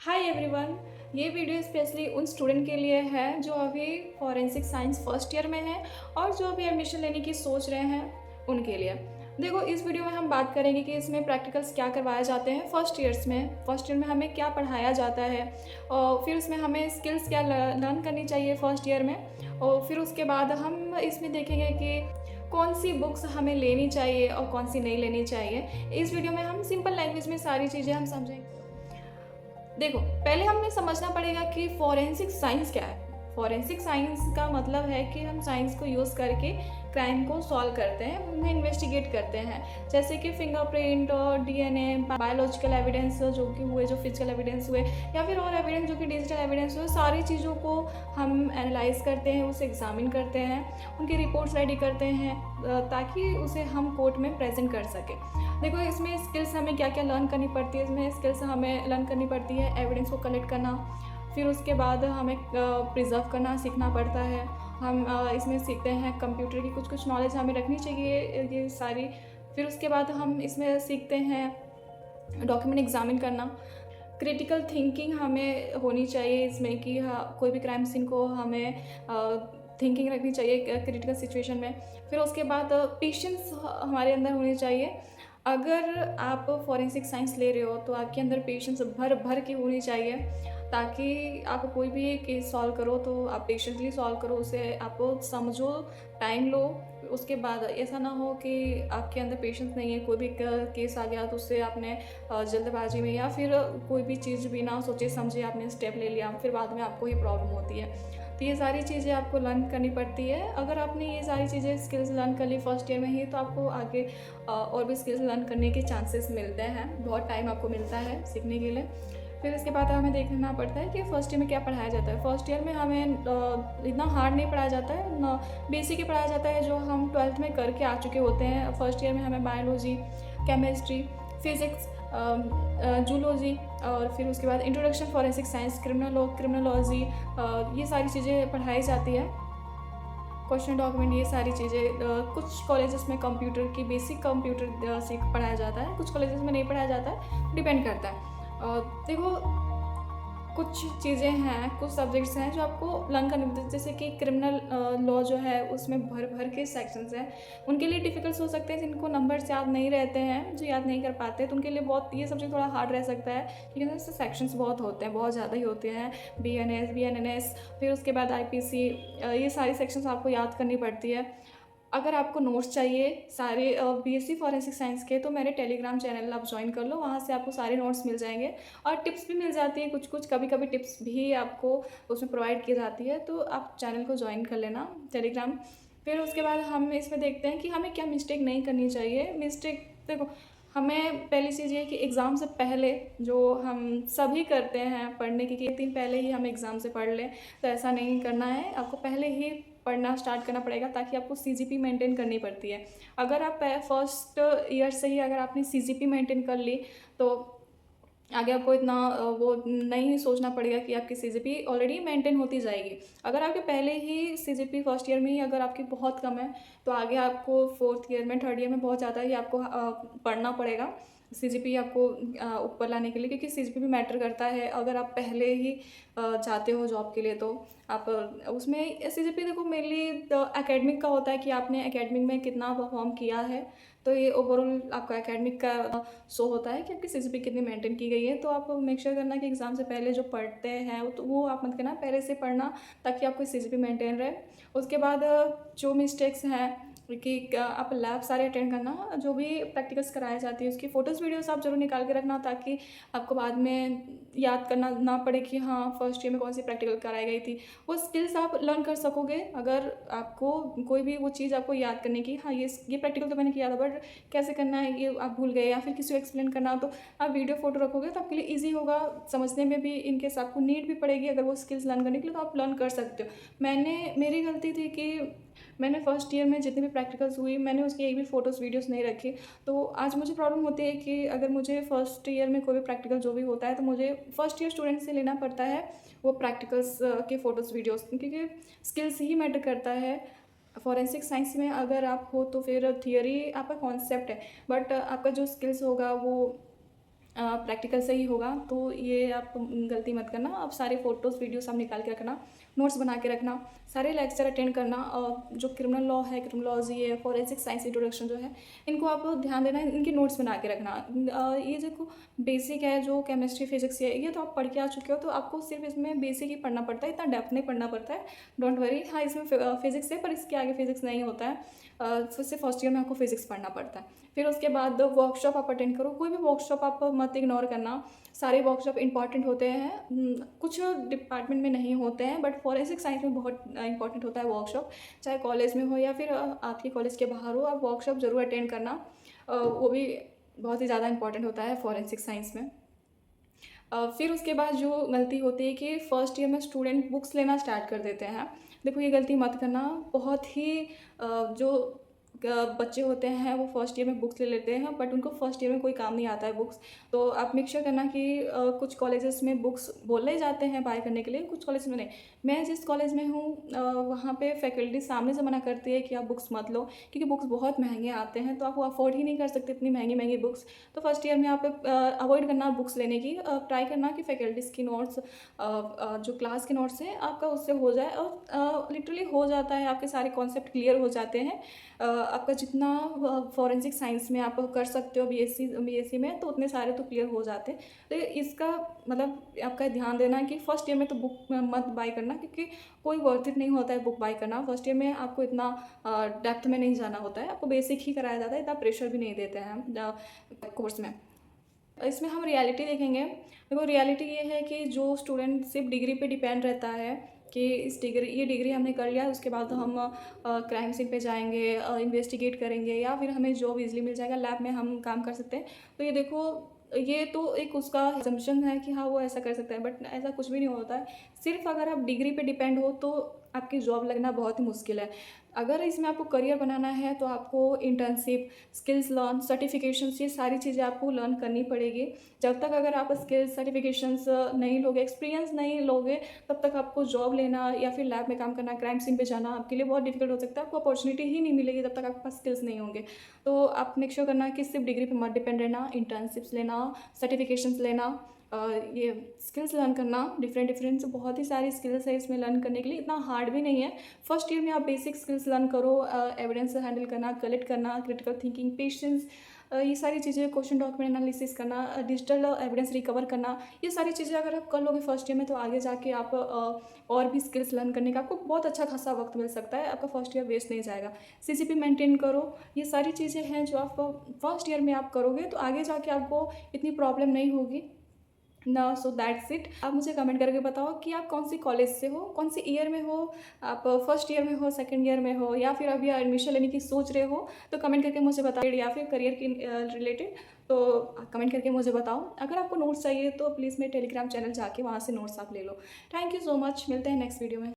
Hi everyone. ये video specially उन student के लिए है जो अभी फॉरेंसिक साइंस फर्स्ट ईयर में हैं और जो अभी एडमिशन लेने की सोच रहे हैं उनके लिए। देखो, इस वीडियो में हम बात करेंगे कि इसमें प्रैक्टिकल्स क्या करवाए जाते हैं फर्स्ट ईयर में हमें क्या पढ़ाया जाता है, और फिर उसमें हमें स्किल्स क्या लर्न करनी चाहिए फर्स्ट ईयर में। और फिर उसके बाद हम इसमें देखेंगे कि कौन सी बुक्स हमें लेनी चाहिए और कौन सी नहीं लेनी चाहिए। इस वीडियो में हम सिंपल लैंग्वेज में सारी चीज़ें हम समझेंगे। देखो, पहले हमें समझना पड़ेगा कि फॉरेंसिक साइंस क्या है। फॉरेंसिक साइंस का मतलब है कि हम साइंस को यूज़ करके क्राइम को सॉल्व करते हैं, उन्हें इन्वेस्टिगेट करते हैं। जैसे कि फिंगरप्रिंट और डीएनए, बायोलॉजिकल एविडेंस जो कि हुए, जो फिजिकल एविडेंस हुए, या फिर और एविडेंस जो कि डिजिटल एविडेंस हुए, सारी चीज़ों को हम एनालाइज करते हैं, उसे एग्जामिन करते हैं, उनकी रिपोर्ट्स रेडी करते हैं ताकि उसे हम कोर्ट में प्रेजेंट कर सकें। देखो, इसमें स्किल्स हमें क्या क्या लर्न करनी पड़ती है। इसमें स्किल्स हमें लर्न करनी पड़ती है एविडेंस को कलेक्ट करना, फिर उसके बाद हमें प्रिजर्व करना सीखना पड़ता है। हम इसमें सीखते हैं कंप्यूटर की कुछ कुछ नॉलेज हमें रखनी चाहिए, ये सारी। फिर उसके बाद हम इसमें सीखते हैं डॉक्यूमेंट एग्जामिन करना। क्रिटिकल थिंकिंग हमें होनी चाहिए इसमें कि हाँ, कोई भी क्राइम सीन को हमें थिंकिंग रखनी चाहिए क्रिटिकल सिचुएशन में। फिर उसके बाद पेशेंस हमारे अंदर होनी चाहिए। अगर आप फॉरेंसिक साइंस ले रहे हो तो आपके अंदर पेशेंस भर भर के होनी चाहिए, ताकि आप कोई भी केस सॉल्व करो तो आप पेशेंटली सॉल्व करो, उसे आप समझो, टाइम लो। उसके बाद ऐसा ना हो कि आपके अंदर पेशेंस नहीं है, कोई भी केस आ गया तो उससे आपने जल्दबाजी में या फिर कोई भी चीज़ बिना सोचे समझे आपने स्टेप ले लिया, फिर बाद में आपको ही प्रॉब्लम होती है। तो ये सारी चीज़ें आपको लर्न करनी पड़ती है। अगर आपने ये सारी चीज़ें स्किल्स लर्न कर ली फर्स्ट ईयर में ही, तो आपको आगे और भी स्किल्स लर्न करने के चांसेस मिलते हैं, बहुत टाइम आपको मिलता है सीखने के लिए। फिर इसके बाद हमें देखना पड़ता है कि फर्स्ट ईयर में क्या पढ़ाया जाता है। फर्स्ट ईयर में हमें इतना हार्ड नहीं पढ़ाया जाता है, ना बेसिक ही पढ़ाया जाता है जो हम 12th में करके आ चुके होते हैं। फर्स्ट ईयर में हमें बायोलॉजी, केमिस्ट्री, फिज़िक्स, जूलॉजी, और फिर उसके बाद इंट्रोडक्शन फॉरेंसिक साइंस, क्रिमिनोलॉजी, ये सारी चीज़ें पढ़ाई जाती है। क्वेश्चन डॉक्यूमेंट, ये सारी चीज़ें। कुछ कॉलेजेस में कंप्यूटर की बेसिक कंप्यूटर सीख पढ़ाया जाता है, कुछ कॉलेजेस में नहीं पढ़ाया जाता है, डिपेंड करता है। देखो, कुछ चीज़ें हैं, कुछ सब्जेक्ट्स हैं जो आपको लर्न करने पड़ते हैं। जैसे कि क्रिमिनल लॉ जो है उसमें भर भर के सेक्शंस हैं, उनके लिए डिफ़िकल्ट हो सकते हैं जिनको नंबर्स याद नहीं रहते हैं, जो याद नहीं कर पाते, तो उनके लिए बहुत ये सब्जेक्ट थोड़ा हार्ड रह सकता है, क्योंकि इसमें सेक्शंस बहुत होते हैं, बहुत ज़्यादा ही होते हैं। बीएनएस, बीएनएनएस, फिर उसके बाद आईपीसी, ये सारी सेक्शंस आपको याद करनी पड़ती है। अगर आपको नोट्स चाहिए सारे बीएससी फॉरेंसिक साइंस के, तो मेरे टेलीग्राम चैनल आप ज्वाइन कर लो, वहाँ से आपको सारे नोट्स मिल जाएंगे और टिप्स भी मिल जाती है। कुछ कुछ कभी कभी टिप्स भी आपको उसमें प्रोवाइड की जाती है, तो आप चैनल को ज्वाइन कर लेना टेलीग्राम। फिर उसके बाद हम इसमें देखते हैं कि हमें क्या मिस्टेक नहीं करनी चाहिए। मिस्टेक, देखो, हमें पहली चीज़ ये है कि एग्ज़ाम से पहले जो हम सभी करते हैं पढ़ने की, कि एक दिन पहले ही हम एग्ज़ाम से पढ़ लें, तो ऐसा नहीं करना है। आपको पहले ही पढ़ना स्टार्ट करना पड़ेगा, ताकि आपको सीजीपी मेंटेन करनी पड़ती है। अगर आप फर्स्ट ईयर से ही अगर आपने सीजीपी मेंटेन कर ली, तो आगे आपको इतना वो नहीं सोचना पड़ेगा कि आपकी सीजीपी ऑलरेडी मेंटेन होती जाएगी। अगर आपके पहले ही सीजीपी फर्स्ट ईयर में ही अगर आपकी बहुत कम है, तो आगे आपको फोर्थ ईयर में, थर्ड ईयर में बहुत ज़्यादा ही आपको पढ़ना पड़ेगा सीजीपी आपको ऊपर लाने के लिए, क्योंकि सीजीपी भी मैटर करता है। अगर आप पहले ही जाते हो जॉब के लिए, तो आप उसमें सीजीपी, देखो, मेनली एकेडमिक का होता है कि आपने एकेडमिक में कितना परफॉर्म किया है, तो ये ओवरऑल आपका एकेडमिक का शो होता है कि आपकी सीजीपी कितनी मेंटेन की गई है। तो आप मेक श्योर करना कि एग्ज़ाम से पहले जो पढ़ते हैं तो वो आप मत करना, पहले से पढ़ना, ताकि आपकी सीजीपी मेंटेन रहे। उसके बाद जो मिस्टेक्स हैं कि आप लैब सारे अटेंड करना, जो भी प्रैक्टिकल्स कराई जाती है उसकी फ़ोटोज़ वीडियोस आप ज़रूर निकाल के रखना, ताकि आपको बाद में याद करना ना पड़े कि हाँ, फर्स्ट ईयर में कौन सी प्रैक्टिकल कराई गई थी। वो स्किल्स आप लर्न कर सकोगे अगर आपको कोई भी वो चीज़ आपको याद करने की, हाँ, ये प्रैक्टिकल तो मैंने किया था, बट कैसे करना है ये आप भूल गए, या फिर किसी को एक्सप्लेन करना हो, तो आप वीडियो फोटो रखोगे तो आपके लिए ईजी होगा समझने में भी। इनकेस आपको नीड भी पड़ेगी अगर वो स्किल्स लर्न करने के लिए, तो आप लर्न कर सकते हो। मेरी गलती थी कि मैंने फर्स्ट ईयर में जितनी भी प्रैक्टिकल्स हुई, मैंने उसकी एक भी फ़ोटोज़ वीडियोस नहीं रखी। तो आज मुझे प्रॉब्लम होती है कि अगर मुझे फर्स्ट ईयर में कोई भी प्रैक्टिकल जो भी होता है, तो मुझे फर्स्ट ईयर स्टूडेंट से लेना पड़ता है वो प्रैक्टिकल्स के फ़ोटोज़ वीडियोस, क्योंकि स्किल्स ही मैटर करता है। फॉरेंसिक साइंस में अगर आप हो तो फिर थियरी आपका कॉन्सेप्ट है, बट आपका जो स्किल्स होगा वो प्रैक्टिकल से ही होगा, तो ये आप गलती मत करना। आप सारे फ़ोटोज़ वीडियोस आप निकाल के रखना, नोट्स बना के रखना, सारे लेक्चर अटेंड करना। और जो क्रिमिनल लॉ है, क्रिमिनोलॉजी है, फॉरेंसिक साइंस इंट्रोडक्शन जो है, इनको आप ध्यान देना, इनके नोट्स बना के रखना। ये देखो बेसिक है, जो केमिस्ट्री फिजिक्स है, ये तो आप पढ़ के आ चुके हो, तो आपको सिर्फ इसमें बेसिक ही पढ़ना पड़ता है, इतना डेप्थ नहीं पढ़ना पड़ता है। Don't worry. हाँ, इसमें फिजिक्स है, पर इसके आगे फिजिक्स नहीं होता है। फिर फर्स्ट ईयर में आपको फिजिक्स पढ़ना पड़ता है। फिर उसके बाद वर्कशॉप आप अटेंड करो, कोई भी वर्कशॉप आप मत इग्नोर करना। सारे वर्कशॉप इंपॉर्टेंट होते हैं। कुछ डिपार्टमेंट में नहीं होते हैं, बट फॉरेंसिक साइंस में बहुत इंपॉर्टेंट होता है वर्कशॉप। चाहे कॉलेज में हो या फिर आपके कॉलेज के बाहर हो, आप वर्कशॉप ज़रूर अटेंड करना। वो भी बहुत ही ज़्यादा इंपॉर्टेंट होता है फॉरेंसिक साइंस में। फिर उसके बाद जो गलती होती है कि फर्स्ट ईयर में स्टूडेंट बुक्स लेना स्टार्ट कर देते हैं। देखो ये गलती मत करना। बहुत ही जो बच्चे होते हैं वो फर्स्ट ईयर में बुक्स ले लेते हैं, बट उनको फर्स्ट ईयर में कोई काम नहीं आता है बुक्स। तो आप मेक श्योर करना कि कुछ कॉलेजेस में बुक्स बोले जाते हैं बाय करने के लिए, कुछ कॉलेज में नहीं। मैं जिस कॉलेज में हूँ वहाँ पे फैकल्टी सामने से मना करती है कि आप बुक्स मत लो, क्योंकि बुक्स बहुत महंगे आते हैं, तो आप वो अफोर्ड ही नहीं कर सकते इतनी महंगी महंगी बुक्स। तो फर्स्ट ईयर में आप अवॉइड करना बुक्स लेने की। ट्राई करना कि फैकल्टीज़ की नोट्स, जो क्लास के नोट्स हैं आपका उससे हो जाए, और लिटरली हो जाता है। आपके सारे कॉन्सेप्ट क्लियर हो जाते हैं। आपका जितना फॉरेंसिक साइंस में आप कर सकते हो बीएससी में, तो उतने सारे तो क्लियर हो जाते हैं। तो इसका मतलब आपका ध्यान देना है कि फर्स्ट ईयर में तो बुक मत बाय करना, क्योंकि कोई वर्थ इट नहीं होता है बुक बाय करना। फर्स्ट ईयर में आपको इतना डेप्थ में नहीं जाना होता है, आपको बेसिक ही कराया जाता है, इतना प्रेशर भी नहीं देते हैं कोर्स में। इसमें हम रियलिटी देखेंगे। देखो रियलिटी ये है कि जो स्टूडेंट सिर्फ डिग्री पे डिपेंड रहता है कि ये डिग्री हमने कर लिया, उसके बाद हम क्राइम सीन पे जाएंगे, इन्वेस्टिगेट करेंगे, या फिर हमें जॉब इजीली मिल जाएगा, लैब में हम काम कर सकते हैं। तो ये देखो, ये तो एक उसका assumption है कि हाँ वो ऐसा कर सकता है, बट ऐसा कुछ भी नहीं होता है। सिर्फ अगर आप डिग्री पे डिपेंड हो तो आपकी जॉब लगना बहुत ही मुश्किल है। अगर इसमें आपको करियर बनाना है तो आपको इंटर्नशिप, स्किल्स लर्न, सर्टिफिकेशंस, ये सारी चीज़ें आपको लर्न करनी पड़ेगी। जब तक अगर आप स्किल्स सर्टिफिकेशंस नहीं लोगे, एक्सपीरियंस नहीं लोगे, तब तक आपको जॉब लेना या फिर लैब में काम करना, क्राइम सीन पे जाना आपके लिए बहुत डिफिकल्ट हो सकता है। आपको अपॉर्चुनिटी ही नहीं मिलेगी जब तक आपके पास स्किल्स नहीं होंगे। तो आप मेक श्योर करना कि सिर्फ डिग्री पे मत डिपेंड रहना, इंटर्नशिप्स लेना, सर्टिफिकेशंस लेना, ये स्किल्स लर्न करना। डिफरेंट से बहुत ही सारी स्किल्स है इसमें लर्न करने के लिए, इतना हार्ड भी नहीं है। फर्स्ट ईयर में आप बेसिक स्किल्स लर्न करो, एविडेंस हैंडल करना, कलेक्ट करना, क्रिटिकल थिंकिंग, पेशेंस, ये सारी चीज़ें, क्वेश्चन डॉक्यूमेंट एनालिसिस करना, डिजिटल एविडेंस रिकवर करना, ये सारी चीज़ें अगर आप कर लोगे फर्स्ट ईयर में, तो आगे जाके आप और भी स्किल्स लर्न करने का आपको बहुत अच्छा खासा वक्त मिल सकता है। आपका फर्स्ट ईयर वेस्ट नहीं जाएगा। सीसीपी मेंटेन करो, ये सारी चीज़ें हैं जो आप फर्स्ट ईयर में आप करोगे तो आगे जाके आपको इतनी प्रॉब्लम नहीं होगी ना। So that's it. आप मुझे कमेंट करके बताओ कि आप कौन सी कॉलेज से हो, कौन सी ईयर में हो, आप फर्स्ट ईयर में हो, सेकंड ईयर में हो, या फिर अभी एडमिशन लेने की सोच रहे हो, तो कमेंट करके मुझे बताओ, या फिर करियर की रिलेटेड, तो कमेंट करके मुझे बताओ। अगर आपको नोट्स चाहिए तो प्लीज़ मेरे टेलीग्राम चैनल जाके वहाँ से नोट्स आप ले लो। थैंक यू सो मच, मिलते हैं नेक्स्ट वीडियो में।